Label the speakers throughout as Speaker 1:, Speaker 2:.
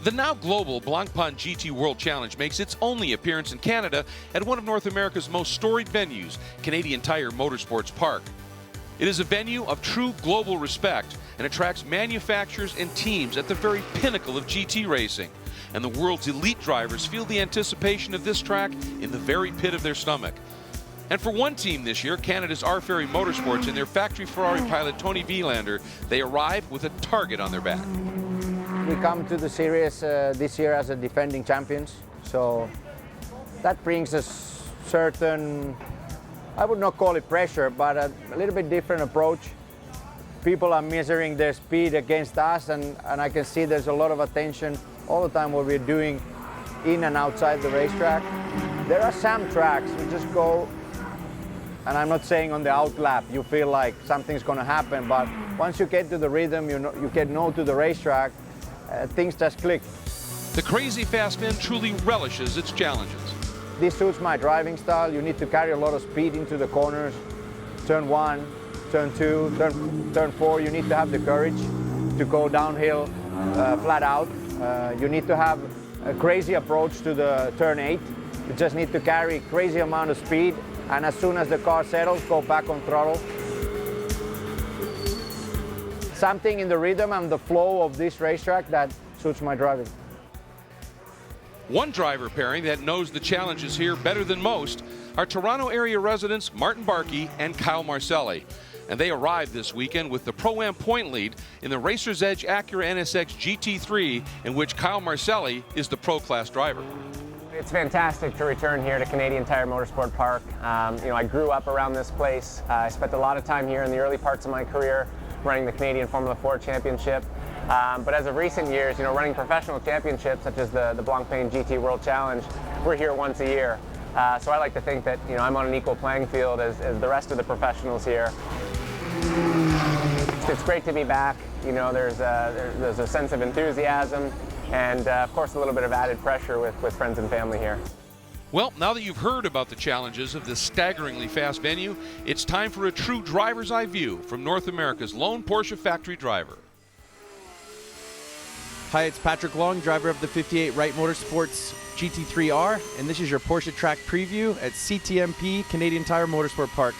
Speaker 1: The now global Blancpain GT World Challenge makes its only appearance in Canada at one of North America's most storied venues, Canadian Tire Motorsports Park. It is a venue of true global respect and attracts manufacturers and teams at the very pinnacle of GT racing. And the world's elite drivers feel the anticipation of this track in the very pit of their stomach. And for one team this year, Canada's R Ferry Motorsports and their factory Ferrari pilot Tony Vilander, they arrive with a target on their back.
Speaker 2: We come to the series this year as a defending champions, so that brings us certain, I would not call it pressure, but a little bit different approach. People are measuring their speed against us, and I can see there's a lot of attention all the time what we're doing in and outside the racetrack. There are some tracks you just go, and I'm not saying on the outlap you feel like something's going to happen, but once you get to the rhythm, you get known to the racetrack, things just click.
Speaker 1: The crazy fast man truly relishes its challenges.
Speaker 2: This suits my driving style. You need to carry a lot of speed into the corners. Turn 1, turn 2, turn 4. You need to have the courage to go downhill flat out. You need to have a crazy approach to the turn 8. You just need to carry crazy amount of speed, and as soon as the car settles, go back on throttle. Something in the rhythm and the flow of this racetrack that suits my driving.
Speaker 1: One driver pairing that knows the challenges here better than most are Toronto area residents Martin Barkey and Kyle Marcelli. And they arrived this weekend with the Pro-Am point lead in the Racer's Edge Acura NSX GT3, in which Kyle Marcelli is the Pro Class driver.
Speaker 3: It's fantastic to return here to Canadian Tire Motorsport Park. I grew up around this place. I spent a lot of time here in the early parts of my career running the Canadian Formula 4 Championship. But as of recent years, running professional championships such as the Blancpain GT World Challenge, we're here once a year. So I like to think that I'm on an equal playing field as the rest of the professionals here. It's great to be back. There's a sense of enthusiasm and of course a little bit of added pressure with friends and family here.
Speaker 1: Well, now that you've heard about the challenges of this staggeringly fast venue, it's time for a true driver's eye view from North America's lone Porsche factory driver.
Speaker 4: Hi, it's Patrick Long, driver of the 58 Wright Motorsports GT3R, and this is your Porsche track preview at CTMP Canadian Tire Motorsport Park.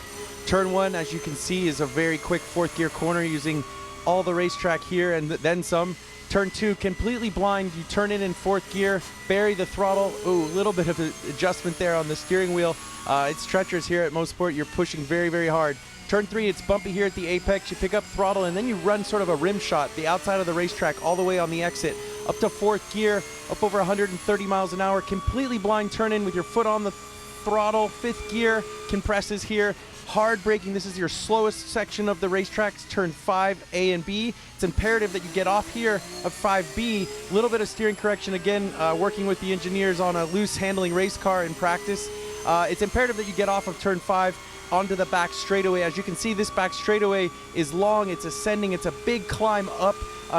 Speaker 4: Turn 1, as you can see, is a very quick fourth gear corner using all the racetrack here and then some. Turn 2, completely blind. You turn in fourth gear, bury the throttle. Ooh, a little bit of an adjustment there on the steering wheel. It's treacherous here at Mosport. You're pushing very, very hard. Turn 3, it's bumpy here at the apex. You pick up throttle, and then you run sort of a rim shot, the outside of the racetrack, all the way on the exit, up to fourth gear, up over 130 miles an hour. Completely blind turn in with your foot on the throttle. Fifth gear compresses here. Hard braking. This is your slowest section of the racetracks, turn 5, A and B. It's imperative that you get off here of 5B. A little bit of steering correction again, working with the engineers on a loose handling race car in practice. It's imperative that you get off of turn 5 onto the back straightaway. As you can see, this back straightaway is long, it's ascending, it's a big climb up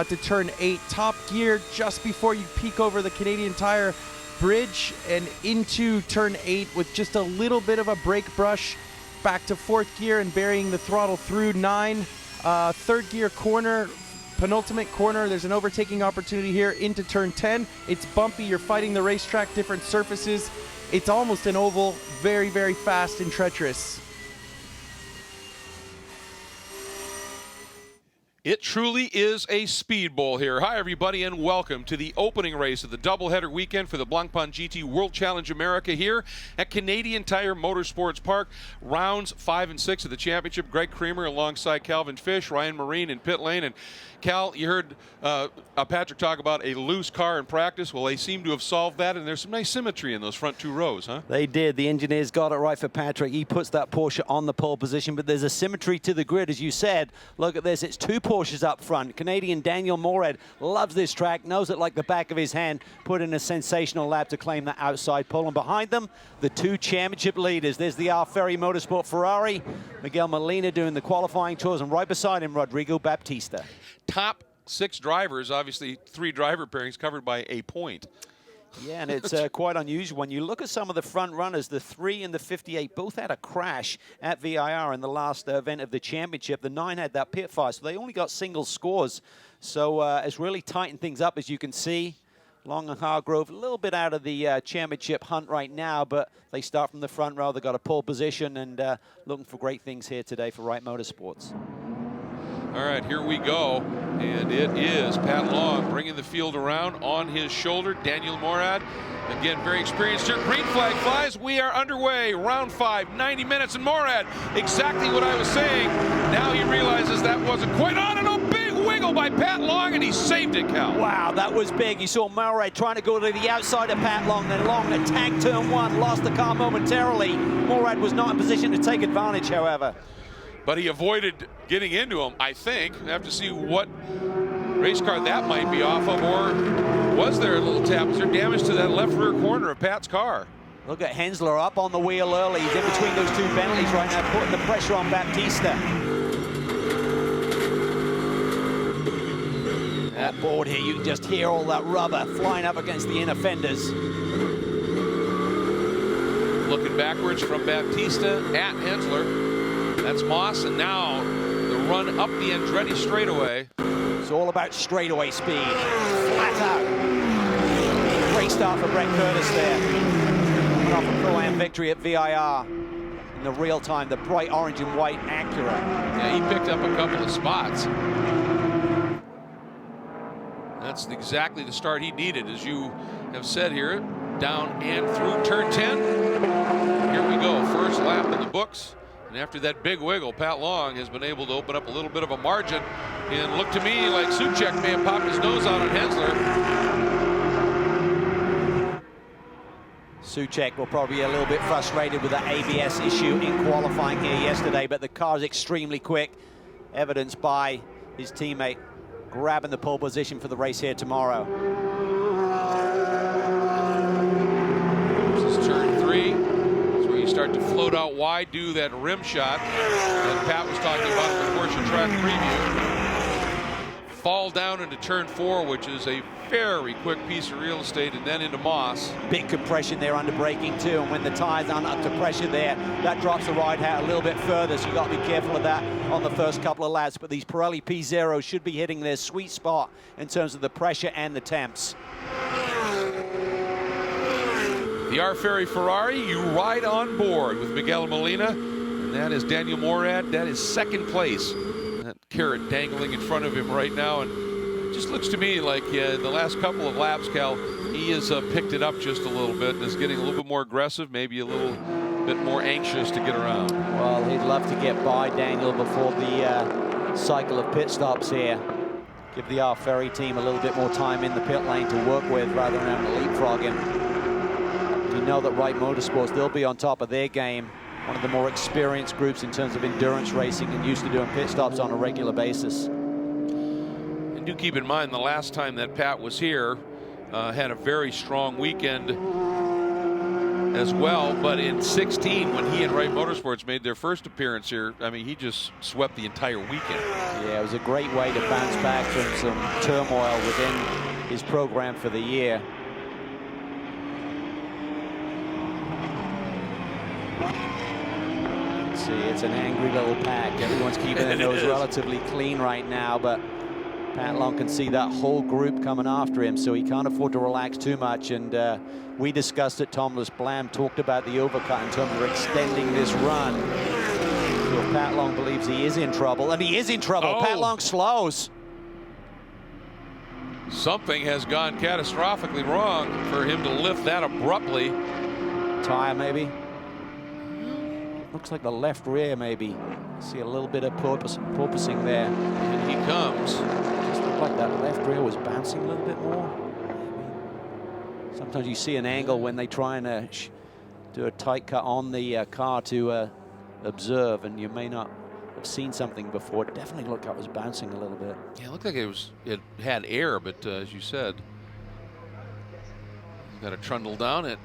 Speaker 4: to turn 8. Top gear just before you peek over the Canadian Tire bridge and into turn 8 with just a little bit of a brake brush. Back to fourth gear and burying the throttle through 9. Third gear corner, penultimate corner. There's an overtaking opportunity here into turn 10. It's bumpy. You're fighting the racetrack, different surfaces. It's almost an oval, very, very fast and treacherous.
Speaker 1: It truly is a speed bowl here. Hi, everybody, and welcome to the opening race of the doubleheader weekend for the Blancpain GT World Challenge America here at Canadian Tire Motorsports Park. Rounds 5 and 6 of the championship. Greg Creamer alongside Calvin Fish, Ryan Marine in pit lane. And Cal, you heard Patrick talk about a loose car in practice. Well, they seem to have solved that, and there's some nice symmetry in those front two rows, huh?
Speaker 5: They did. The engineers got it right for Patrick. He puts that Porsche on the pole position, but there's a symmetry to the grid, as you said. Look at this. It's two Porsches up front. Canadian Daniel Morad loves this track, knows it like the back of his hand, put in a sensational lap to claim that outside pole. And behind them, the two championship leaders. There's the R Ferry Motorsport Ferrari, Miguel Molina doing the qualifying tours, and right beside him, Rodrigo Baptista.
Speaker 1: Top 6 drivers, obviously 3 driver pairings covered by a point.
Speaker 5: Yeah, and it's quite unusual. When you look at some of the front runners, the 3 and the 58 both had a crash at VIR in the last event of the championship. The 9 had that pit fire, so they only got single scores. So it's really tightened things up, as you can see. Long and Hargrove, a little bit out of the championship hunt right now, but they start from the front row. They've got a pole position and looking for great things here today for Wright Motorsports.
Speaker 1: All right, here we go. And it is Pat Long bringing the field around on his shoulder. Daniel Morad, again, very experienced here. Green flag flies. We are underway. Round 5, 90 minutes. And Morad, exactly what I was saying. Now he realizes that wasn't quite on. And a big wiggle by Pat Long, and he saved it, Cal.
Speaker 5: Wow, that was big. You saw Morad trying to go to the outside of Pat Long. Then Long attacked turn 1, lost the car momentarily. Morad was not in position to take advantage, however.
Speaker 1: But he avoided getting into him, I think. We have to see what race car that might be off of, or was there a little tap? Was there damage to that left rear corner of Pat's car?
Speaker 5: Look at Hensler up on the wheel early. He's in between those two Bentleys right now, putting the pressure on Baptista. On board here, you can just hear all that rubber flying up against the inner fenders.
Speaker 1: Looking backwards from Baptista at Hensler. That's Moss, and now the run up the Andretti straightaway.
Speaker 5: It's all about straightaway speed. Flat out. Great start for Brett Curtis there. Coming off a Pro-Am victory at VIR. In the real time, the bright orange and white Acura.
Speaker 1: Yeah, he picked up a couple of spots. That's exactly the start he needed, as you have said here. Down and through turn 10. Here we go, first lap in the books. And after that big wiggle, Pat Long has been able to open up a little bit of a margin. And looked to me like Soucek may have popped his nose out on Hensler.
Speaker 5: Soucek will probably be a little bit frustrated with that ABS issue in qualifying here yesterday, but the car is extremely quick, evidenced by his teammate grabbing the pole position for the race here tomorrow.
Speaker 1: This is turn 3. You start to float out wide, do that rim shot that Pat was talking about in the Porsche track preview. Fall down into turn 4, which is a very quick piece of real estate, and then into Moss.
Speaker 5: Big compression there under braking too, and when the tires aren't up to pressure there, that drops the ride height a little bit further, so you've got to be careful of that on the first couple of laps. But these Pirelli P0 should be hitting their sweet spot in terms of the pressure and the temps.
Speaker 1: The R. Ferry Ferrari, you ride on board with Miguel Molina, and that is Daniel Morad. That is second place. That carrot dangling in front of him right now, and it just looks to me like in the last couple of laps, Cal, he has picked it up just a little bit and is getting a little bit more aggressive, maybe a little bit more anxious to get around.
Speaker 5: Well, he'd love to get by Daniel before the cycle of pit stops here. Give the R. Ferry team a little bit more time in the pit lane to work with rather than having to leapfrog him. You know that Wright Motorsports, they'll be on top of their game. One of the more experienced groups in terms of endurance racing and used to doing pit stops on a regular basis.
Speaker 1: And do keep in mind, the last time that Pat was here, had a very strong weekend as well. But in 16, when he and Wright Motorsports made their first appearance here, I mean, he just swept the entire weekend.
Speaker 5: Yeah, it was a great way to bounce back from some turmoil within his program for the year. See, it's an angry little pack. Everyone's keeping their nose relatively clean right now, but Pat Long can see that whole group coming after him, so he can't afford to relax too much. And we discussed it. Thomas Blam talked about the overcut in terms of extending this run. So if Pat Long believes he is in trouble, and he is in trouble.
Speaker 1: Oh.
Speaker 5: Pat Long slows.
Speaker 1: Something has gone catastrophically wrong for him to lift that abruptly.
Speaker 5: Tire maybe. Looks like the left rear maybe. See a little bit of porpoising there.
Speaker 1: And he comes.
Speaker 5: Just looked like that left rear was bouncing a little bit more. Sometimes you see an angle when they try and do a tight cut on the car to observe, and you may not have seen something before. It definitely looked like it was bouncing a little bit.
Speaker 1: Yeah, it looked like it had air, but as you said, he's got to trundle down at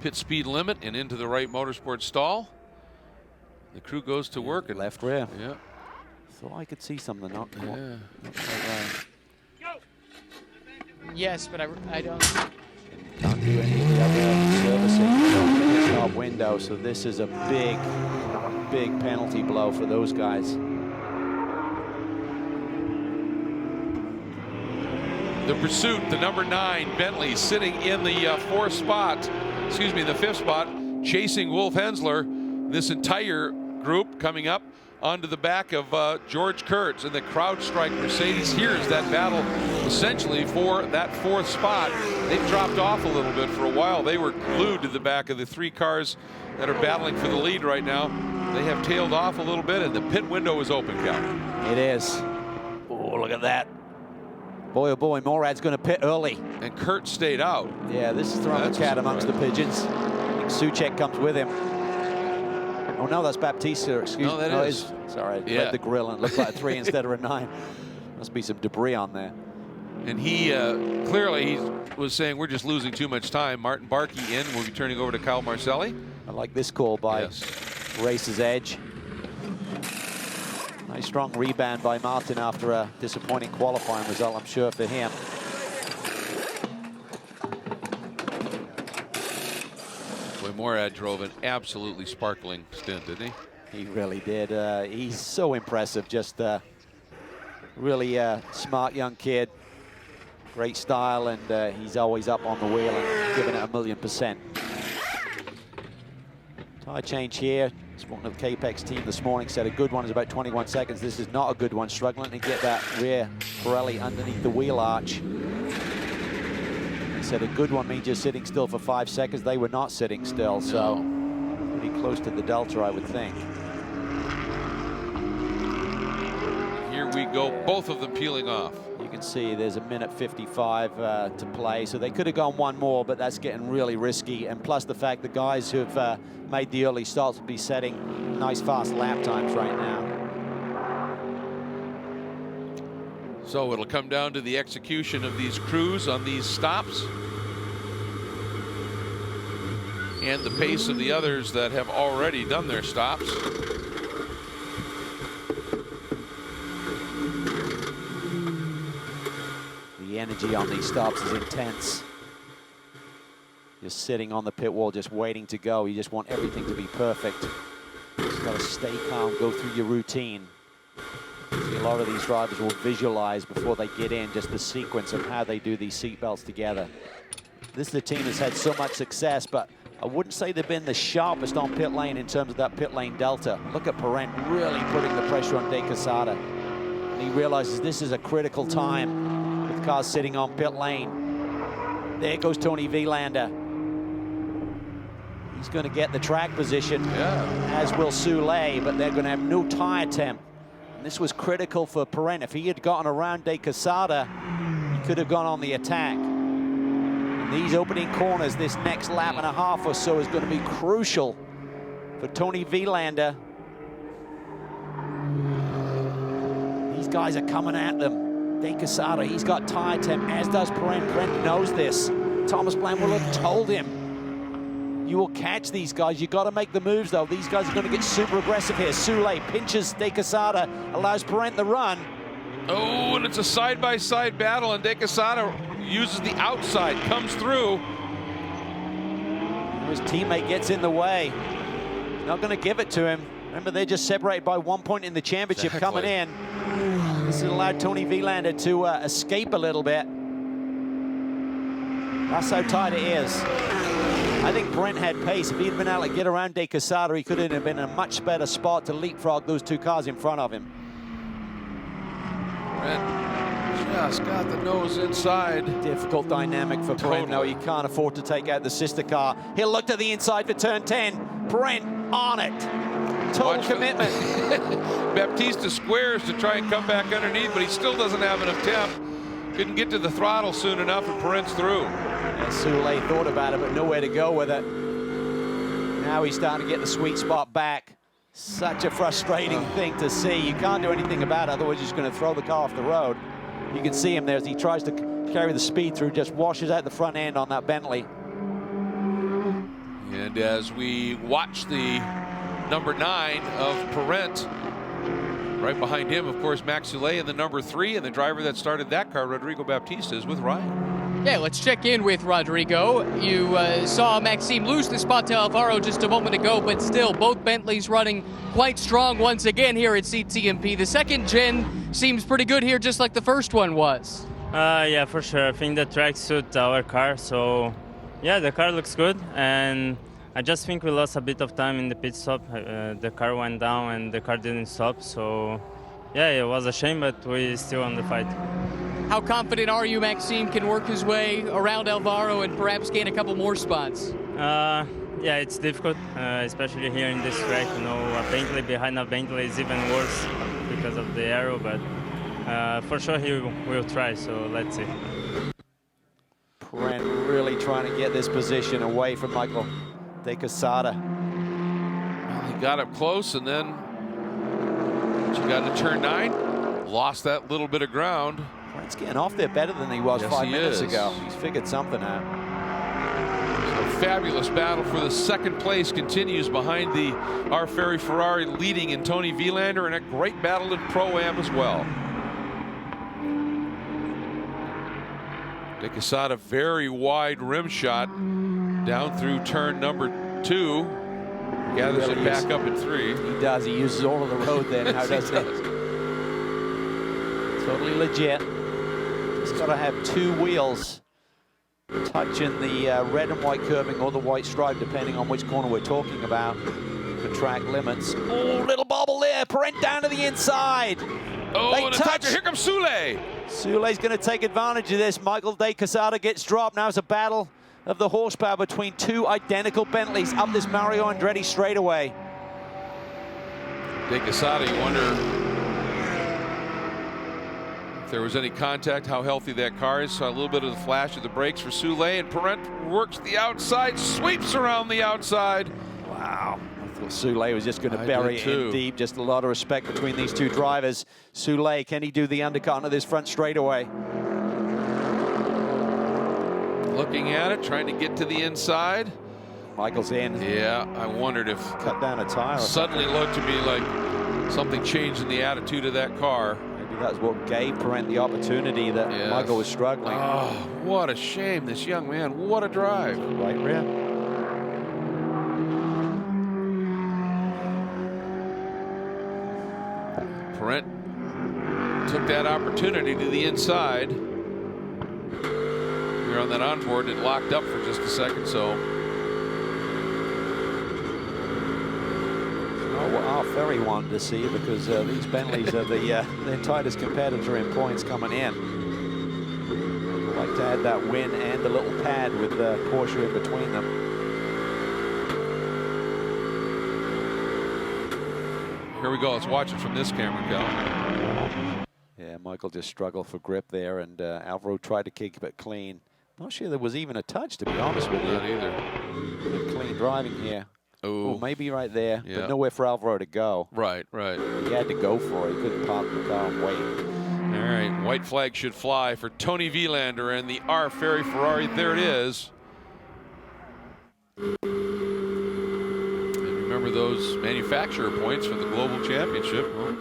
Speaker 1: pit speed limit and into the Wright Motorsports stall. The crew goes to work. And
Speaker 5: left rear.
Speaker 1: Yeah.
Speaker 5: Thought I could see something. Not
Speaker 1: Yeah.
Speaker 6: Yes, but I don't.
Speaker 5: Can't do any of the other servicing. Pit stop window, so this is a big, big penalty blow for those guys.
Speaker 1: The pursuit, the number 9 Bentley sitting in the the fifth spot, chasing Wolf Hensler. This entire group coming up onto the back of George Kurtz and the CrowdStrike Mercedes. Here's that battle essentially for that 4th spot. They've dropped off a little bit for a while. They were glued to the back of the 3 cars that are battling for the lead right now. They have tailed off a little bit, and the pit window is open, Cal.
Speaker 5: It is. Oh, look at that. Boy, oh boy, Morad's going to pit early.
Speaker 1: And Kurt stayed out.
Speaker 5: Yeah, this is throwing the cat amongst the pigeons. I think Soucek comes with him. Oh no, that's Baptista, excuse me.
Speaker 1: No, that is.
Speaker 5: Sorry, I read the grill and it looked like a 3 instead of a 9. Must be some debris on there.
Speaker 1: And he clearly was saying we're just losing too much time. Martin Barkey in. We'll be turning over to Kyle Marcelli.
Speaker 5: I like this call by Racer's Edge. Nice strong rebound by Martin after a disappointing qualifying result, I'm sure, for him.
Speaker 1: Boy, Morad drove an absolutely sparkling stint, didn't he?
Speaker 5: He really did. He's so impressive. Just really smart young kid. Great style, and he's always up on the wheel and giving it 1,000,000%. Tire change here. Spoken to the Capex team this morning, said a good one is about 21 seconds. This is not a good one, struggling to get that rear Pirelli underneath the wheel arch. He said a good one means you're sitting still for 5 seconds. They were not sitting still, so pretty close to the delta, I would think.
Speaker 1: Here we go, both of them peeling off.
Speaker 5: You can see there's a minute 55 to play, so they could have gone one more, but that's getting really risky. And plus the fact the guys who've made the early starts will be setting nice fast lap times right now.
Speaker 1: So it'll come down to the execution of these crews on these stops and the pace of the others that have already done their stops.
Speaker 5: The energy on these stops is intense. Just sitting on the pit wall, just waiting to go. You just want everything to be perfect. Just got to stay calm, go through your routine. See, a lot of these drivers will visualize before they get in just the sequence of how they do these seat belts together. This is a team that's had so much success, but I wouldn't say they've been the sharpest on pit lane in terms of that pit lane delta. Look at Parent really putting the pressure on De Quesada. And he realizes this is a critical time with cars sitting on pit lane. There goes Tony Vilander. He's going to get the track position, as will Soulé, but they're going to have no tire temp. And this was critical for Parent. If he had gotten around De Quesada, he could have gone on the attack. And these opening corners, this next lap and a half or so is going to be crucial for Tony Vilander. These guys are coming at them. De Quesada, he's got tire temp, as does Parent. Parent knows this. Thomas Bland will have told him, you will catch these guys. You got to make the moves, though. These guys are going to get super aggressive here. Soulé pinches De Quesada, allows Parent the run.
Speaker 1: Oh, and it's a side-by-side battle, and De Quesada uses the outside, comes through.
Speaker 5: His teammate gets in the way. Not going to give it to him. Remember, they're just separated by 1 point in the championship coming in. This has allowed Tony Vilander to escape a little bit. That's how tight it is. I think Brent had pace. If he'd been able to get around De Quesada, he could have been in a much better spot to leapfrog those 2 cars in front of him.
Speaker 1: Brent just got the nose inside.
Speaker 5: Difficult dynamic for Brent. No, he can't afford to take out the sister car. He'll look to the inside for turn 10. Brent on it. Total commitment.
Speaker 1: Baptista squares to try and come back underneath, but he still doesn't have enough temp. Couldn't get to the throttle soon enough, and Parent's through.
Speaker 5: And Soulé thought about it, but nowhere to go with it. Now he's starting to get the sweet spot back. Such a frustrating thing to see. You can't do anything about it, otherwise he's going to throw the car off the road. You can see him there as he tries to carry the speed through, just washes out the front end on that Bentley.
Speaker 1: And as we watch the number 9 of Parent, right behind him, of course, Max Soulé in the number 3, and the driver that started that car, Rodrigo Baptista, is with Ryan.
Speaker 6: Yeah, let's check in with Rodrigo. You saw Maxime lose the spot to Alvaro just a moment ago, but still, both Bentleys running quite strong once again here at CTMP. The second gen seems pretty good here, just like the first one was.
Speaker 7: Yeah, for sure. I think the track suits our car, so yeah, the car looks good, and I just think we lost a bit of time in the pit stop. The car went down and the car didn't stop, so yeah, it was a shame, but we still on the fight.
Speaker 6: How confident are you Maxime can work his way around Alvaro and perhaps gain a couple more spots?
Speaker 7: Yeah, it's difficult, especially here in this track. You know, a Bentley behind a Bentley is even worse because of the aero, but for sure he will try, so let's see.
Speaker 5: Perent really trying to get this position away from Michael De Quesada.
Speaker 1: Well, he got up close, and then she got into turn 9, lost that little bit of ground.
Speaker 5: Perent's getting off there better than he was
Speaker 1: Yes,
Speaker 5: 5
Speaker 1: he
Speaker 5: minutes
Speaker 1: is.
Speaker 5: ago. He's figured something out.
Speaker 1: So fabulous battle for the second place continues behind the R. Ferry Ferrari leading in Tony Vilander, and a great battle in Pro-Am as well. De Quesada, very wide rim shot down through turn number 2. Gathers it back up in 3.
Speaker 5: He does. He uses all of the road there now, doesn't he? Totally legit. Just got to have 2 wheels touching the red and white curbing or the white stripe, depending on which corner we're talking about for track limits. Oh, little bobble there. Perent down to the inside.
Speaker 1: Oh,
Speaker 5: They
Speaker 1: and
Speaker 5: touch.
Speaker 1: here comes Soule.
Speaker 5: Soule's going to take advantage of this. Michael De Quesada gets dropped. Now it's a battle of the horsepower between 2 identical Bentleys up this Mario Andretti straightaway.
Speaker 1: De Quesada, you wonder if there was any contact, how healthy that car is. Saw a little bit of the flash of the brakes for Soule, and Perent works the outside, sweeps around the outside.
Speaker 5: Wow. I thought Soule was just going to bury it in deep. Just a lot of respect between these 2 drivers. Soule, can he do the undercut onto this front straightaway?
Speaker 1: Looking at it, trying to get to the inside.
Speaker 5: Michael's in.
Speaker 1: Yeah, I wondered if
Speaker 5: Cut down a tire.
Speaker 1: suddenly looked to me like something changed in the attitude of that car.
Speaker 5: Maybe that's what gave Perent the opportunity that
Speaker 1: Yes.
Speaker 5: Michael was struggling.
Speaker 1: Oh, what a shame, this young man. What a drive.
Speaker 5: Right rear.
Speaker 1: Perent took that opportunity to the inside. You're on that onboard, it locked up for just a second, so.
Speaker 5: Oh, what our Ferry wanted to see, because these Bentleys are their tightest competitor in points coming in. I'd like to add that win and the little pad with Porsche in between them.
Speaker 1: Here we go, let's watch it from this camera, Cal.
Speaker 5: Yeah, Michael just struggled for grip there, and Alvaro tried to keep it clean. Not sure there was even a touch, to be honest with you.
Speaker 1: Not either.
Speaker 5: Clean driving here.
Speaker 1: Oh,
Speaker 5: maybe right there,
Speaker 1: Yeah.
Speaker 5: but nowhere for Alvaro to go.
Speaker 1: right.
Speaker 5: He had to go for it. He couldn't park the car and wait.
Speaker 1: All right, white flag should fly for Tony Vilander and the R. Ferry Ferrari. There it is. And remember those manufacturer points for the Global Championship. Well,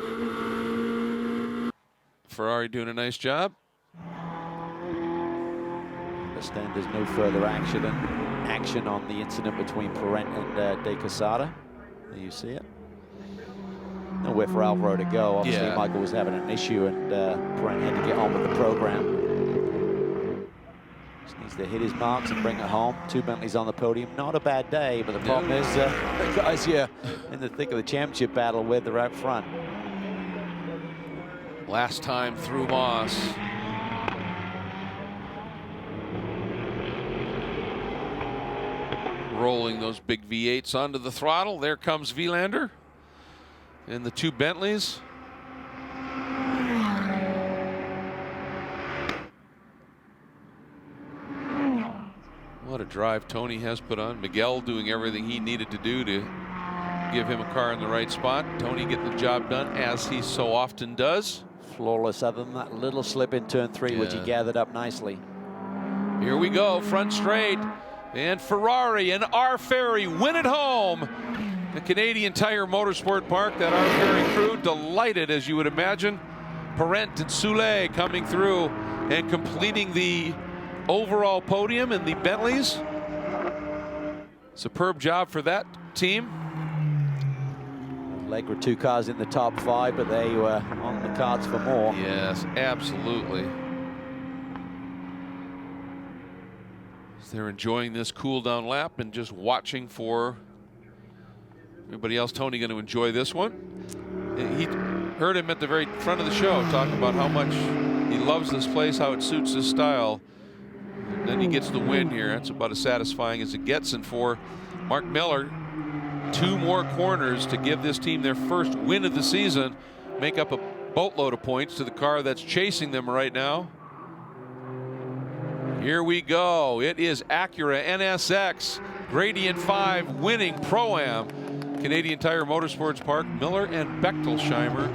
Speaker 1: Ferrari doing a nice job.
Speaker 5: Understand there's no further action on the incident between Perent and De Quesada. There you see it. Nowhere for Alvaro to go. Obviously,
Speaker 1: Yeah.
Speaker 5: Michael was having an issue, and Perent had to get on with the program. Just needs to hit his marks and bring it home. 2 Bentleys on the podium. Not a bad day, but the problem is the guys here in the thick of the championship battle with they're out front.
Speaker 1: Last time through Moss. Rolling those big V8s onto the throttle. There comes Vilander and the 2 Bentleys. What a drive Tony has put on. Miguel doing everything he needed to do to give him a car in the right spot. Tony getting the job done, as he so often does.
Speaker 5: Flawless, other than that little slip in turn 3, which he
Speaker 1: Yeah.
Speaker 5: gathered up nicely.
Speaker 1: Here we go, front straight. And Ferrari and R. Ferry win it home. The Canadian Tire Motorsport Park, that R. Ferry crew delighted, as you would imagine. Perent and Soule coming through and completing the overall podium in the Bentleys. Superb job for that team.
Speaker 5: Allegra 2 cars in the top 5, but they were on the cards for more.
Speaker 1: Yes, absolutely. They're enjoying this cool down lap and just watching for everybody else. Tony going to enjoy this one. He heard him at the very front of the show talk about how much he loves this place, how it suits his style. And then he gets the win here. That's about as satisfying as it gets. And for Mark Miller, 2 more corners to give this team their first win of the season, make up a boatload of points to the car that's chasing them right now. Here we go. It is Acura NSX Gradient 5 winning Pro-Am. Canadian Tire Motorsports Park, Miller and Bechtolsheimer.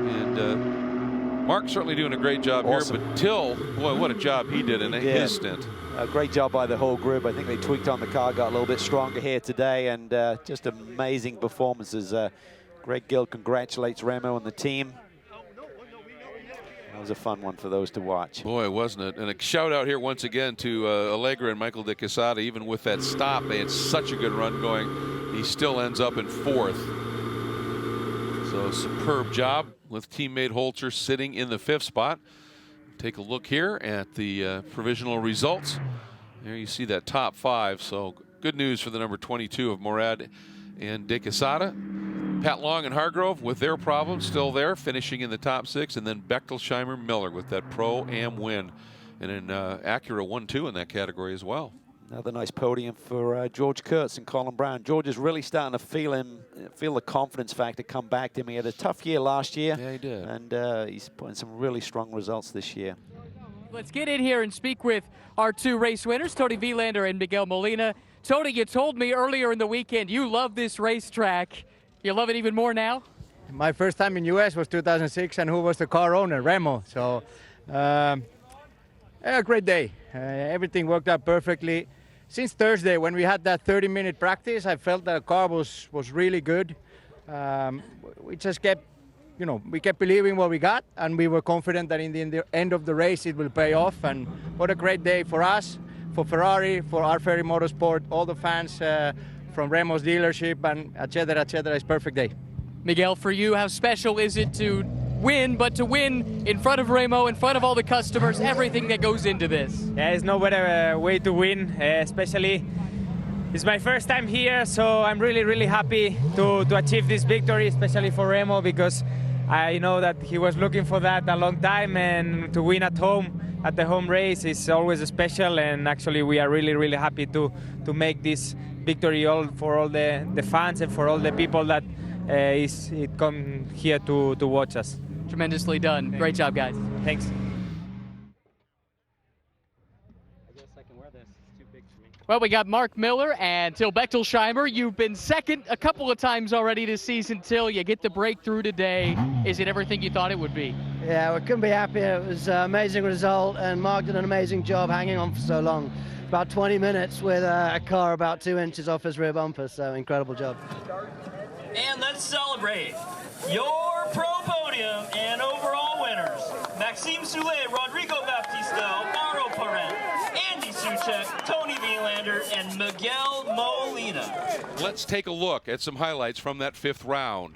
Speaker 1: And Mark certainly doing a great job
Speaker 5: awesome
Speaker 1: here, but Till, boy, what a job he did in his stint.
Speaker 5: A great job by the whole group. I think they tweaked on the car, got a little bit stronger here today, and just amazing performances. Greg Gill congratulates Remo and the team. That was a fun one for those to watch.
Speaker 1: Boy, wasn't it? And a shout out here once again to Allegra and Michael de Quesada. Even with that stop, they had such a good run going. He still ends up in 4th. So superb job with teammate Holzer sitting in the 5th spot. Take a look here at the provisional results. There you see that top 5. So good news for the number 22 of Morad and de Quesada. Pat Long and Hargrove with their problems still there, finishing in the top 6, and then Bechtolsheimer Miller with that Pro-Am win. And then Acura 1-2 in that category as well.
Speaker 5: Another nice podium for George Kurtz and Colin Brown. George is really starting to feel the confidence factor come back to him. He had a tough year last year.
Speaker 1: Yeah, he did.
Speaker 5: And he's putting some really strong results this year.
Speaker 6: Let's get in here and speak with our 2 race winners, Tony Vilander and Miguel Molina. Tony, you told me earlier in the weekend you love this racetrack. You love it even more now?
Speaker 2: My first time in US was 2006, and who was the car owner? Remo. So a great day. Everything worked out perfectly. Since Thursday, when we had that 30-minute practice, I felt that the car was really good. We just kept, we kept believing what we got, and we were confident that in the end of the race it will pay off. And what a great day for us, for Ferrari, for R. Ferry Motorsport, all the fans from Remo's dealership, and et cetera, et cetera. It's a perfect day.
Speaker 6: Miguel, for you, how special is it to win, but to win in front of Remo, in front of all the customers, everything that goes into this?
Speaker 8: Yeah, there's no better way to win, especially it's my first time here, so I'm really happy to achieve this victory, especially for Remo, because I know that he was looking for that a long time, and to win at home, at the home race, is always special, and actually we are really happy to make this victory for all the fans and for all the people that come here to watch us.
Speaker 6: Tremendously done. Great job, guys.
Speaker 8: Thanks.
Speaker 6: Well, we got Mark Miller and Till Bechtolsheimer. You've been second a couple of times already this season, Till. You get the breakthrough today. Is it everything you thought it would be?
Speaker 9: Yeah, we couldn't be happier. It was an amazing result, and Mark did an amazing job hanging on for so long. About 20 minutes with a car about 2 inches off his rear bumper, so incredible job.
Speaker 10: And let's celebrate your pro podium and overall winners. Maxime Soulet, Rodrigo Baptista, Mauro Parent, Andy Soucek, Tony Vilander, and Miguel Molina.
Speaker 1: Let's take a look at some highlights from that 5th round.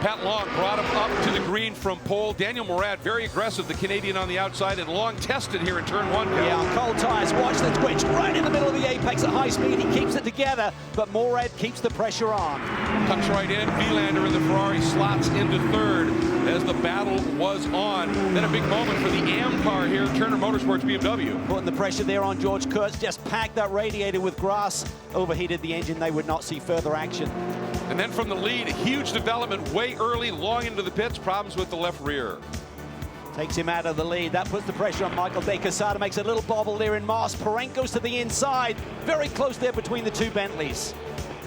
Speaker 1: Pat Long brought him up to the green from pole. Daniel Morad, very aggressive, the Canadian on the outside, and Long tested here in turn 1.
Speaker 5: Yeah, on cold tires, watch the twitch right in the middle of the apex at high speed. He keeps it together, but Morad keeps the pressure on.
Speaker 1: Tucks right in. Vilander in the Ferrari slots into 3rd as the battle was on. Then a big moment for the AM car here, Turner Motorsports BMW.
Speaker 5: Putting the pressure there on George Kurtz, just packed that radiator with grass, overheated the engine. They would not see further action.
Speaker 1: And then from the lead, a huge development way early, long into the pits, problems with the left rear.
Speaker 5: Takes him out of the lead. That puts the pressure on Michael de Quesada, makes a little bobble there in Mars. Parent goes to the inside, very close there between the 2 Bentleys.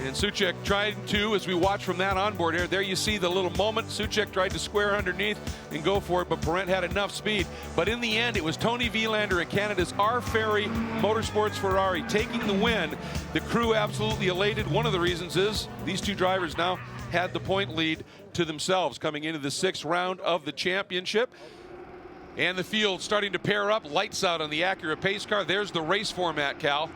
Speaker 1: And Soucek tried to, as we watch from that onboard here, there you see the little moment. Soucek tried to square underneath and go for it, but Parent had enough speed. But in the end, it was Tony Vilander and Canada's R. Ferry Motorsports Ferrari taking the win. The crew absolutely elated. One of the reasons is these 2 drivers now had the point lead to themselves coming into the 6th round of the championship. And the field starting to pair up. Lights out on the Acura pace car. There's the race format, Cal.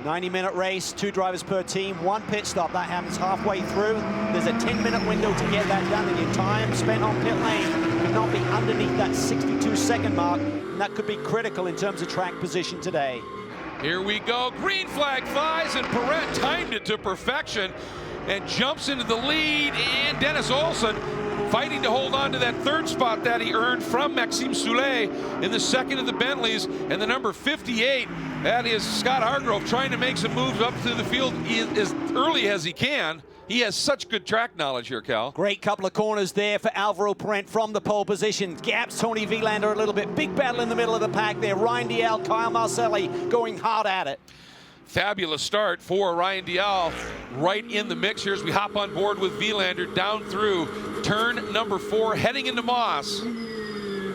Speaker 5: 90-minute race, 2 drivers per team, 1 pit stop. That happens halfway through. There's a 10-minute window to get that done, and your time spent on pit lane cannot be underneath that 62-second mark, and that could be critical in terms of track position today.
Speaker 1: Here we go. Green flag flies, and Perret timed it to perfection and jumps into the lead. And Dennis Olsen fighting to hold on to that third spot that he earned from Maxime Soulet in the second of the Bentleys. And the number 58, that is Scott Hargrove, trying to make some moves up through the field as early as he can. He has such good track knowledge here, Cal.
Speaker 5: Great couple of corners there for Alvaro Perret from the pole position. Gaps Tony Vilander a little bit. Big battle in the middle of the pack there. Ryan Dial, Kyle Marcelli going hard at it.
Speaker 1: Fabulous start for Ryan Dial, right in the mix here as we hop on board with Vilander down through turn number 4, heading into Moss.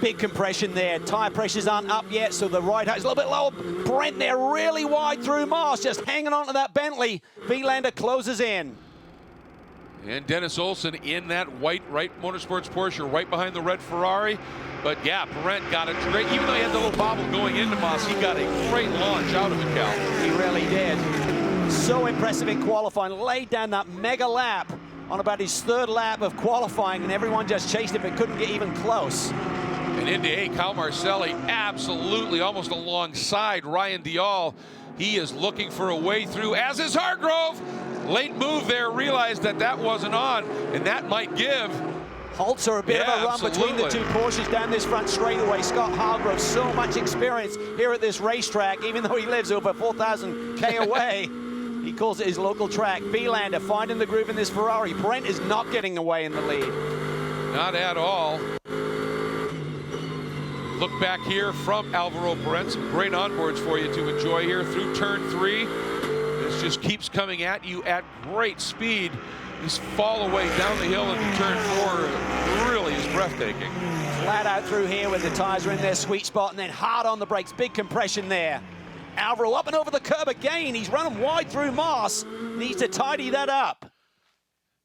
Speaker 5: Big compression there. Tire pressures aren't up yet, so the right is a little bit lower. Brent there really wide through Moss, just hanging on to that Bentley. Vilander closes in.
Speaker 1: And Dennis Olsen in that white Wright Motorsports Porsche right behind the red Ferrari. But yeah, Perret got a great, even though he had the little bobble going into Moss, he got a great launch out of it, Cal.
Speaker 5: He really did. So impressive in qualifying. Laid down that mega lap on about his third lap of qualifying, and everyone just chased him but couldn't get even close.
Speaker 1: And into 8, Kyle Marcelli absolutely almost alongside Ryan Dial. He is looking for a way through, as is Hargrove. Late move there, realized that that wasn't on, and that might give
Speaker 5: Holzer a bit of a run between the two Porsches down this front straightaway. Scott Hargrove, so much experience here at this racetrack, even though he lives over 4,000 K away. He calls it his local track. Vilander finding the groove in this Ferrari. Brent is not getting away in the lead.
Speaker 1: Not at all. Look back here from Alvaro Perret. Some great onboards for you to enjoy here through turn 3. This just keeps coming at you at great speed. This fall away down the hill into turn 4 really is breathtaking.
Speaker 5: Flat out through here with the tires are in their sweet spot, and then hard on the brakes. Big compression there. Alvaro up and over the curb again. He's running wide through Moss. Needs to tidy that up.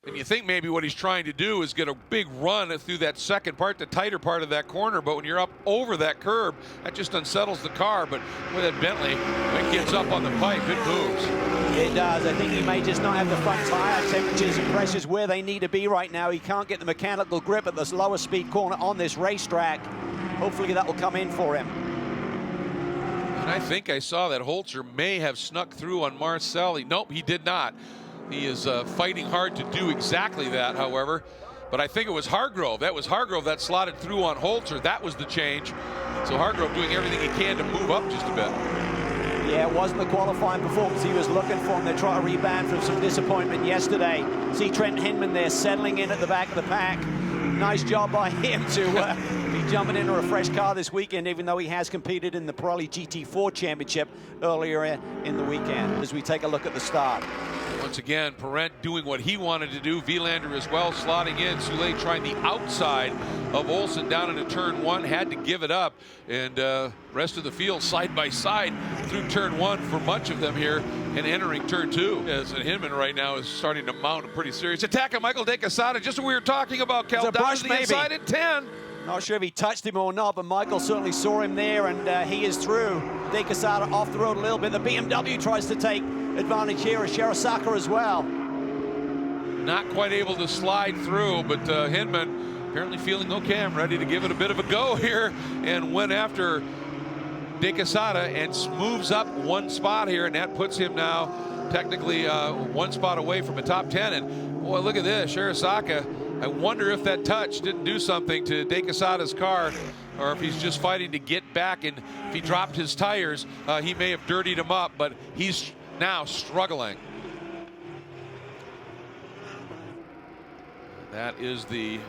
Speaker 1: And you think maybe what he's trying to do is get a big run through that second part, the tighter part of that corner, but when you're up over that curb, that just unsettles the car. But with that Bentley, when it gets up on the pipe, it moves.
Speaker 5: It does. I think he may just not have the front tire temperatures and pressures where they need to be right now. He can't get the mechanical grip at this lower speed corner on this racetrack. Hopefully that will come in for him.
Speaker 1: And I think I saw that Holzer may have snuck through on Marcelli. Nope, he did not. He is fighting hard to do exactly that, however. But I think it was Hargrove. That was Hargrove that slotted through on Holzer. That was the change. So Hargrove doing everything he can to move up just a bit.
Speaker 5: Yeah, it wasn't the qualifying performance he was looking for, and they try to rebound from some disappointment yesterday. See Trent Hinman there settling in at the back of the pack. Nice job by him to be jumping into a fresh car this weekend, even though he has competed in the Pirelli GT4 Championship earlier in the weekend. As we take a look at the start.
Speaker 1: Once again, Perret doing what he wanted to do. Vilander as well, slotting in. Soulet trying the outside of Olsen down into turn 1. Had to give it up. And rest of the field side by side through turn 1 for much of them here and entering turn 2. As Hinman right now is starting to mount a pretty serious attack on Michael De Quesada. Just what we were talking about, Cal. Down to the inside at 10.
Speaker 5: Not sure if he touched him or not, but Michael certainly saw him there, and he is through. De Quesada off the road a little bit. The BMW tries to take advantage here, as Shirasaka as well.
Speaker 1: Not quite able to slide through, but Hinman apparently feeling okay. I'm ready to give it a bit of a go here, and went after De Quesada and moves up 1 spot here, and that puts him now technically 1 spot away from a top 10. And boy, look at this, Shirasaka. I wonder if that touch didn't do something to De Quesada's car, or if he's just fighting to get back, and if he dropped his tires, he may have dirtied him up, but he's now struggling. That is the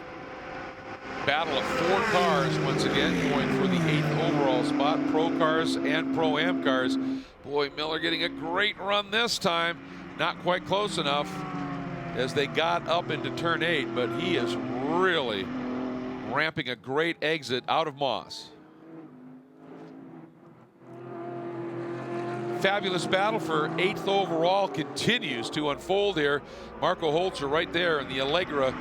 Speaker 1: battle of 4 cars once again, going for the 8th overall spot. Pro cars and Pro-Am cars. Boy, Miller getting a great run this time. Not quite close enough as they got up into turn 8, but he is really ramping a great exit out of Moss. Fabulous battle for 8th overall continues to unfold here. Marco Holzer right there in the Allegra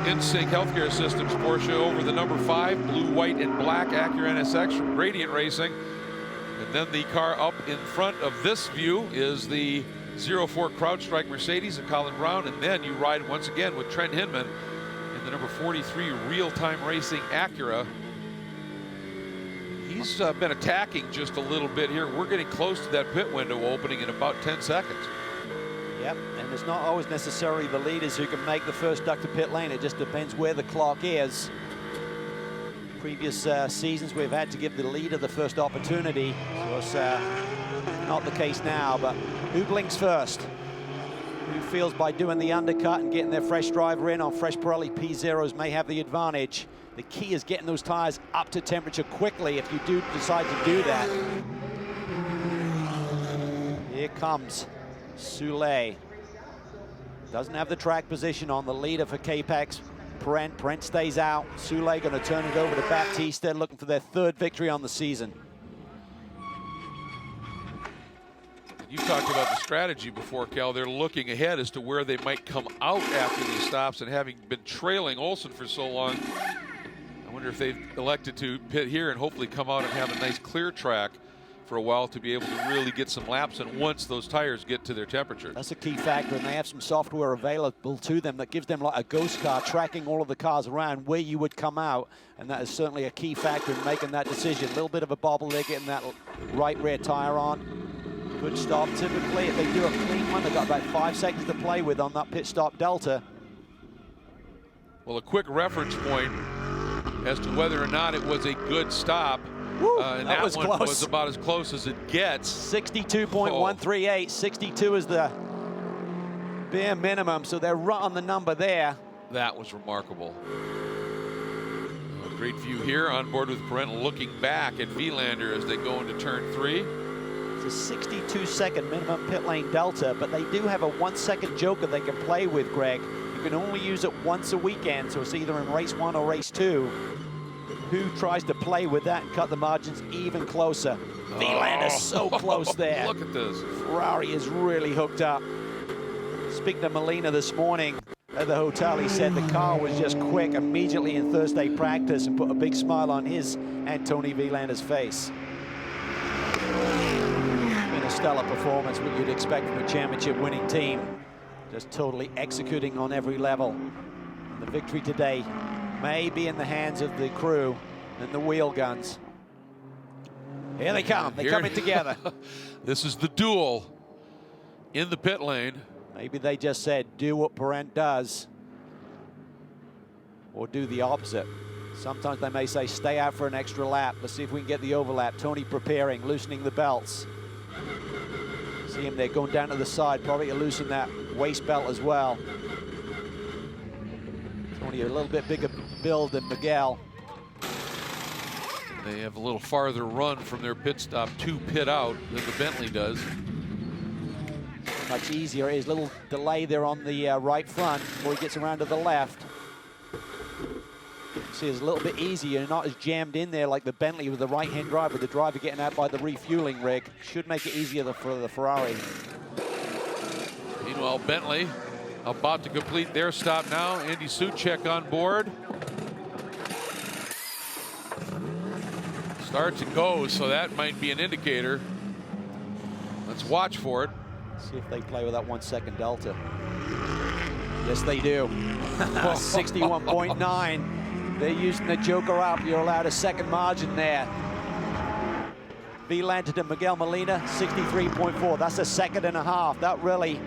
Speaker 1: InSync Healthcare Systems Porsche over the number 5 blue, white, and black Acura NSX from Radiant Racing. And then the car up in front of this view is the 04 CrowdStrike Mercedes of Colin Brown, and then you ride once again with Trent Hinman in the number 43 Real Time Racing Acura. He He's been attacking just a little bit here. We're getting close to that pit window opening in about 10 seconds.
Speaker 5: Yep, and it's not always necessarily the leaders who can make the first duck to pit lane. It just depends where the clock is. Previous seasons, we've had to give the leader the first opportunity. So it's not the case now, but who blinks first? Who feels by doing the undercut and getting their fresh driver in on fresh Pirelli P0s may have the advantage. The key is getting those tires up to temperature quickly if you do decide to do that. Here comes Soule. Doesn't have the track position on the leader for K-Pax. Brent stays out. Soule going to turn it over to Baptista, looking for their third victory on the season.
Speaker 1: You talked about the strategy before, Cal. They're looking ahead as to where they might come out after these stops, and having been trailing Olsen for so long, I wonder if they've elected to pit here and hopefully come out and have a nice clear track for a while to be able to really get some laps in once those tires get to their temperature.
Speaker 5: That's a key factor, and they have some software available to them that gives them like a ghost car tracking all of the cars around where you would come out, and that is certainly a key factor in making that decision. A little bit of a bobble there, getting that right rear tire on. Good stop typically. If they do a clean one, they've got about 5 seconds to play with on that pit stop delta.
Speaker 1: Well, a quick reference point as to whether or not it was a good stop. And that
Speaker 5: was
Speaker 1: one
Speaker 5: close.
Speaker 1: was about as close as it gets.
Speaker 5: 62.138. 62 is the bare minimum, so they're right on the number there.
Speaker 1: That was remarkable. A great view here on board with Parental looking back at Vilander as they go into turn 3.
Speaker 5: It's a 62-second minimum pit lane delta, but they do have a 1-second joker they can play with, Greg. You can only use it once a weekend, so it's either in race 1 or race 2. Who tries to play with that and cut the margins even closer? Vilander's so close there.
Speaker 1: Look at this.
Speaker 5: Ferrari is really hooked up. Speaking to Molina this morning at the hotel, he said the car was just quick immediately in Thursday practice and put a big smile on his and Tony Vilander's face. Been a stellar performance, what you'd expect from a championship winning team. Just totally executing on every level. And the victory today may be in the hands of the crew and the wheel guns. Here they come. They're coming together.
Speaker 1: This is the duel in the pit lane.
Speaker 5: Maybe they just said, do what Parent does, or do the opposite. Sometimes they may say, stay out for an extra lap. Let's see if we can get the overlap. Tony preparing, loosening the belts. See him there going down to the side, probably to loosen that waist belt as well. Tony a little bit bigger build than Miguel.
Speaker 1: They have a little farther run from their pit stop to pit out than the Bentley does.
Speaker 5: Much easier. His little delay there on the right front before he gets around to the left. See, it's a little bit easier, not as jammed in there like the Bentley with the right-hand drive, with the driver getting out by the refueling rig. Should make it easier for the Ferrari.
Speaker 1: Meanwhile, Bentley about to complete their stop now. Andy Soucek on board. Starts and goes, so that might be an indicator. Let's watch for it.
Speaker 5: See if they play with that 1-second delta. Yes, they do. 61.9. They're using the joker up. You're allowed a second margin there. Vilander to Miguel Molina, 63.4. That's a second and a half. That really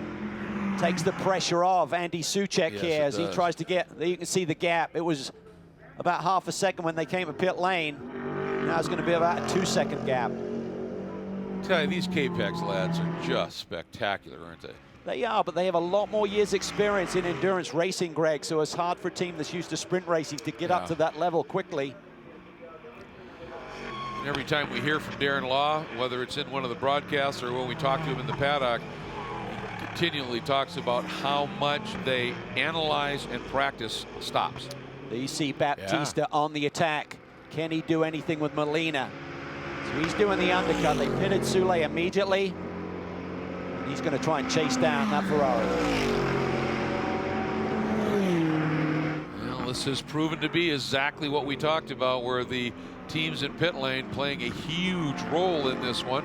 Speaker 5: takes the pressure off Andy Soucek here as he tries to get, you can see the gap. It was about half a second when they came to pit lane. Now it's going to be about a 2-second gap.
Speaker 1: Tell you, these K-Pax lads are just spectacular, aren't they?
Speaker 5: They are, but they have a lot more years experience in endurance racing, Greg, so it's hard for a team that's used to sprint racing to get up to that level quickly.
Speaker 1: And every time we hear from Darren Law, whether it's in one of the broadcasts or when we talk to him in the paddock, he continually talks about how much they analyze and practice stops.
Speaker 5: There you see Baptista on the attack. Can he do anything with Molina? So he's doing the undercut. They pitted Soule immediately. He's going to try and chase down that Ferrari.
Speaker 1: Well, this has proven to be exactly what we talked about, where the teams in pit lane playing a huge role in this one.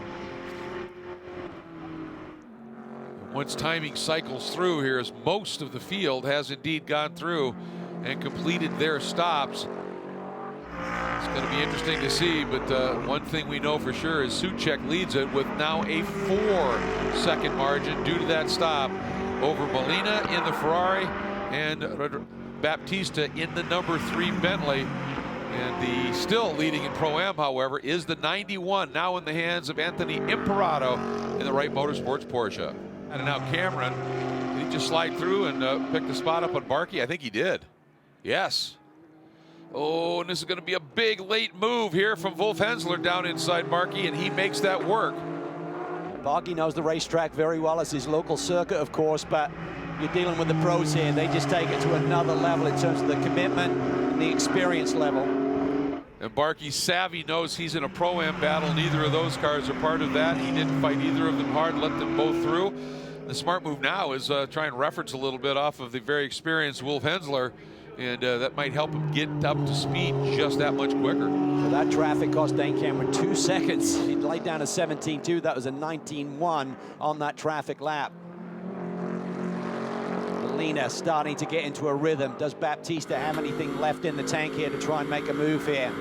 Speaker 1: Once timing cycles through here, as most of the field has indeed gone through and completed their stops, It's going to be interesting to see, but one thing we know for sure is Souček leads it with now a 4-second margin due to that stop over Molina in the Ferrari and Baptista in the number 3 Bentley. And the still leading in Pro-Am, however, is the 91, now in the hands of Anthony Imperato in the Wright Motorsports Porsche. And now Cameron, did he just slide through and pick the spot up on Barkey? I think he did. Yes. Oh, and this is going to be a big late move here from Wolf Hensler down inside Barkey, and he makes that work.
Speaker 5: Barkey knows the racetrack very well. It's his local circuit, of course, but you're dealing with the pros here. They just take it to another level in terms of the commitment and the experience level.
Speaker 1: And Barkey savvy knows he's in a Pro-Am battle. Neither of those cars are part of that. He didn't fight either of them hard, let them both through. The smart move now is try and reference a little bit off of the very experienced Wolf Hensler, and that might help him get up to speed just that much quicker.
Speaker 5: So that traffic cost Dane Cameron 2 seconds. He laid down a 17.2. That was a 19.1 on that traffic lap. Molina starting to get into a rhythm. Does Baptista have anything left in the tank here to try and make a move here?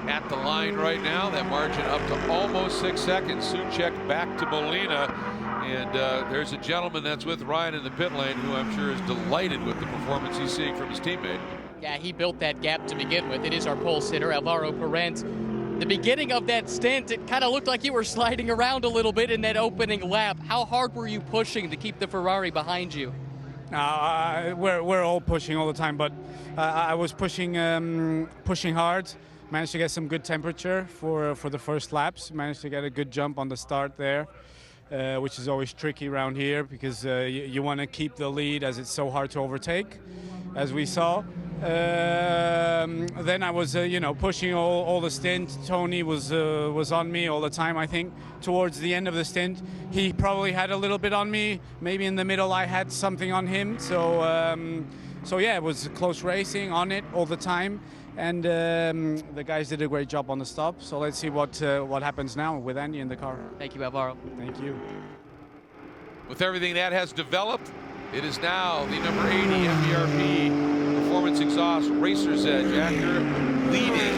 Speaker 1: At the line right now, that margin up to almost 6 seconds. Souček back to Molina. And there's a gentleman that's with Ryan in the pit lane who I'm sure is delighted with the performance he's seeing from his teammate.
Speaker 6: Yeah, he built that gap to begin with. It is our pole sitter, Alvaro Perez. The beginning of that stint, it kind of looked like you were sliding around a little bit in that opening lap. How hard were you pushing to keep the Ferrari behind you?
Speaker 11: We're all pushing all the time, but I was pushing hard. Managed to get some good temperature for the first laps. Managed to get a good jump on the start there, which is always tricky around here because you want to keep the lead as it's so hard to overtake, as we saw. Then I was, pushing all the stint. Tony was on me all the time. I think towards the end of the stint, he probably had a little bit on me. Maybe in the middle, I had something on him. So yeah, it was close racing on it all the time. And the guys did a great job on the stop. So let's see what happens now with Andy in the car.
Speaker 6: Thank you, Alvaro.
Speaker 11: Thank you.
Speaker 1: With everything that has developed, it is now the number 80 MBRP Performance Exhaust Racer's Edge Acura leading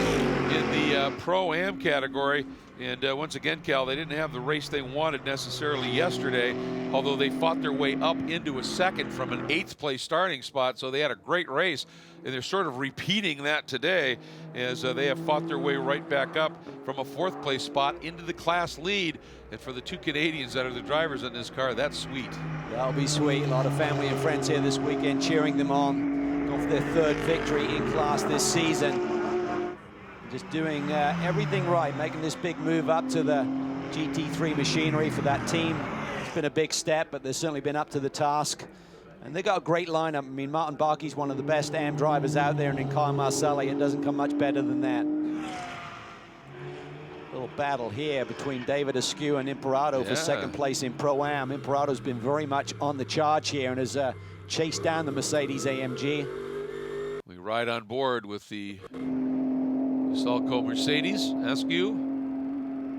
Speaker 1: in the Pro-Am category. And once again, Cal, they didn't have the race they wanted necessarily yesterday, although they fought their way up into a second from an 8th place starting spot. So they had a great race, and they're sort of repeating that today as they have fought their way right back up from a 4th place spot into the class lead. And for the 2 Canadians that are the drivers in this car, that's sweet.
Speaker 5: That'll be sweet. A lot of family and friends here this weekend cheering them on. Going for their 3rd victory in class this season. Just doing everything right, making this big move up to the GT3 machinery for that team. It's been a big step, but they've certainly been up to the task. And they got a great lineup. I mean, Martin Barkey's one of the best AM drivers out there, and in Kyle Marcelli, it doesn't come much better than that. Little battle here between David Askew and Imperato for 2nd place in Pro-Am. Imperato's been very much on the charge here and has chased down the Mercedes AMG.
Speaker 1: We ride on board with the Salco Mercedes. Askew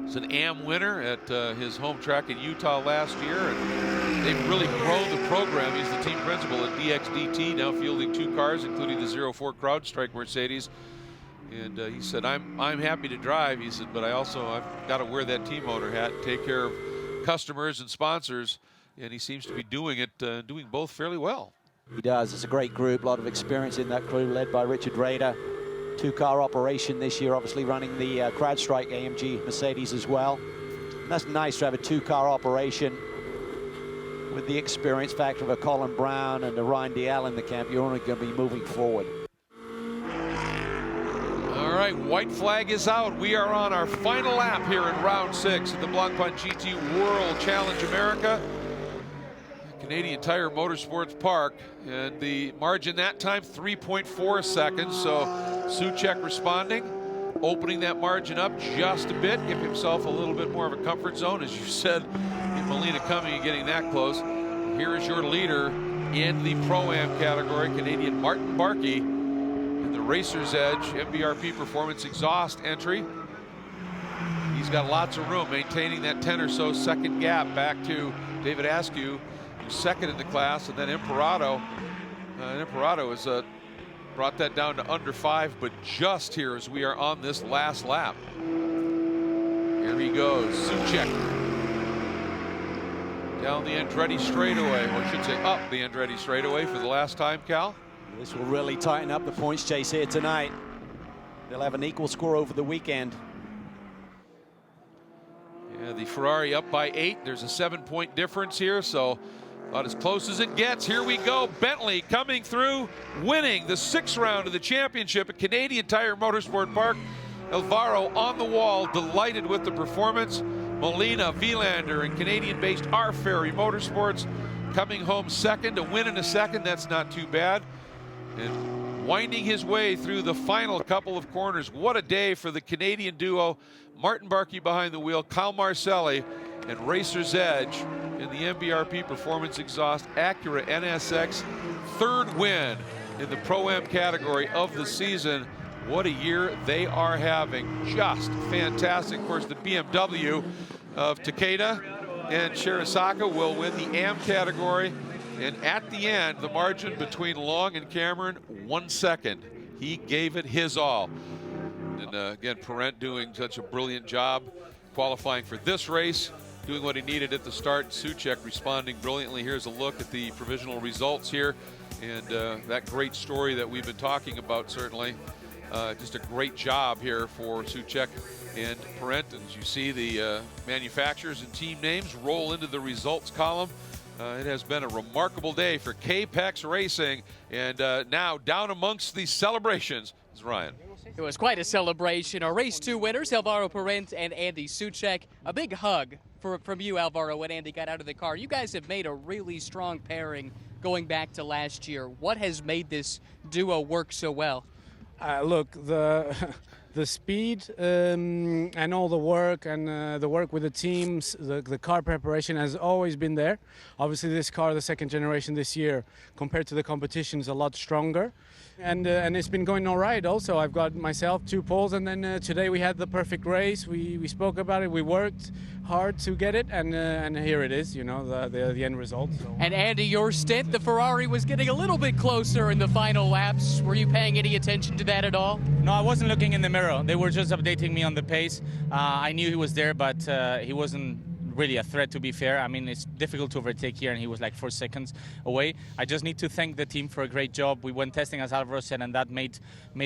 Speaker 1: is an AM winner at his home track in Utah last year, and they've really grown the program. He's the team principal at DXDT, now fielding 2 cars, including the 04 CrowdStrike Mercedes. And he said, I'm happy to drive, he said, but I've got to wear that team owner hat, take care of customers and sponsors, and he seems to be doing it, doing both fairly well.
Speaker 5: He does. It's a great group, a lot of experience in that crew, led by Richard Rader. 2-car operation this year, obviously running the CrowdStrike AMG Mercedes as well. And that's nice to have a 2-car operation with the experience factor of a Colin Brown and a Ryan Dalziel in the camp. You're only going to be moving forward.
Speaker 1: All right, white flag is out. We are on our final lap here in round 6 at the Blancpain GT World Challenge America, Canadian Tire Motorsports Park, and the margin that time 3.4 seconds. So Souček responding, opening that margin up just a bit, give himself a little bit more of a comfort zone, as you said, in Molina coming and getting that close. Here is your leader in the Pro-Am category, Canadian Martin Barkey, in the Racer's Edge MBRP Performance Exhaust entry. He's got lots of room, maintaining that 10 or so second gap back to David Askew, who's 2nd in the class, and then Imperato, Imperato has brought that down to under 5, but just here as we are on this last lap. Here he goes, Souček. Down the Andretti straightaway, or I should say up the Andretti straightaway for the last time, Cal.
Speaker 5: This will really tighten up the points chase here tonight. They'll have an equal score over the weekend.
Speaker 1: Yeah, the Ferrari up by 8. There's a 7-point difference here, so about as close as it gets. Here we go. Bentley coming through, winning the 6th round of the championship at Canadian Tire Motorsport Park. Alvaro on the wall, delighted with the performance. Molina, Vilander, and Canadian-based R Ferry Motorsports coming home second. A win in a second, that's not too bad. And winding his way through the final couple of corners. What a day for the Canadian duo. Martin Barkey behind the wheel, Kyle Marcelli, and Racer's Edge in the MBRP Performance Exhaust Acura NSX. 3rd win in the Pro-Am category of the season. What a year they are having. Just fantastic. Of course, the BMW of Takeda and Shirazaka will win the AM category. And at the end, the margin between Long and Cameron, 1 second. He gave it his all. And again, Parent doing such a brilliant job qualifying for this race, doing what he needed at the start. Souček responding brilliantly. Here's a look at the provisional results here. And that great story that we've been talking about, certainly. Just a great job here for Souček and Parent. As you see, the manufacturers and team names roll into the results column. It has been a remarkable day for K-Pex Racing. And now down amongst the celebrations is Ryan.
Speaker 6: It was quite a celebration. Our race 2 winners, Alvaro Parent and Andy Souček. A big hug from you, Alvaro, when Andy got out of the car. You guys have made a really strong pairing going back to last year. What has made this duo work so well?
Speaker 11: Look, the speed and all the work and the work with the teams, the car preparation has always been there. Obviously, this car, the 2nd generation this year, compared to the competition, is a lot stronger. And it's been going all right also. I've got myself 2 poles, and then today we had the perfect race. We spoke about it. We worked hard to get it, and here it is, you know, the end result. So.
Speaker 6: And Andy, your stint, the Ferrari was getting a little bit closer in the final laps. Were you paying any attention to that at all?
Speaker 12: No, I wasn't looking in the mirror. They were just updating me on the pace. I knew he was there, but he wasn't really a threat, to be fair. I mean, it's difficult to overtake here, and he was like 4 seconds away. I just need to thank the team for a great job. We went testing, as Alvaro said, and that made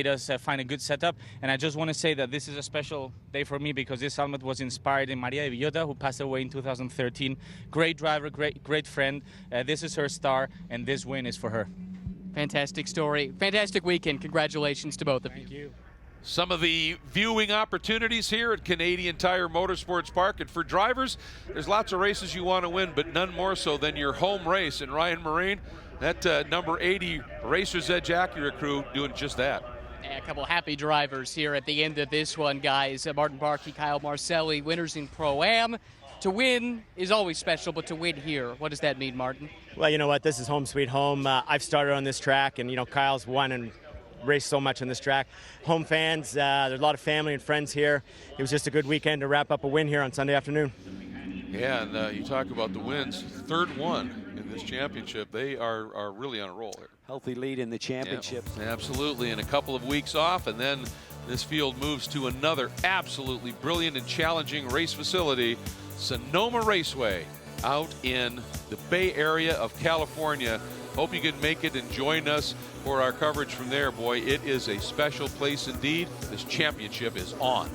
Speaker 12: us find a good setup. And I just want to say that this is a special day for me because this helmet was inspired in Maria de Villota, who passed away in 2013. Great driver, great friend. This is her star, and this win is for her.
Speaker 6: Fantastic story. Fantastic weekend. Congratulations to both of you.
Speaker 11: Thank you.
Speaker 1: Some of the viewing opportunities here at Canadian Tire Motorsports Park. And for drivers, there's lots of races you want to win, but none more so than your home race. And Ryan Marine, that number 80 Racer's Edge Acura crew doing just that.
Speaker 6: A couple happy drivers here at the end of this one, guys. Martin Barkey, Kyle Marcelli, winners in Pro-Am. To win is always special, but to win here, what does that mean, Martin?
Speaker 13: Well, you know what? This is home sweet home. I've started on this track, and, you know, Kyle's won and raced so much on this track. Home fans, there's a lot of family and friends here. It was just a good weekend to wrap up a win here on Sunday afternoon.
Speaker 1: Yeah, and you talk about the wins. 3rd one in this championship. They are really on a roll here.
Speaker 5: Healthy lead in the championship.
Speaker 1: Yeah, absolutely, and a couple of weeks off, and then this field moves to another absolutely brilliant and challenging race facility, Sonoma Raceway, out in the Bay Area of California. Hope you can make it and join us for our coverage from there. Boy, it is a special place indeed. This championship is on.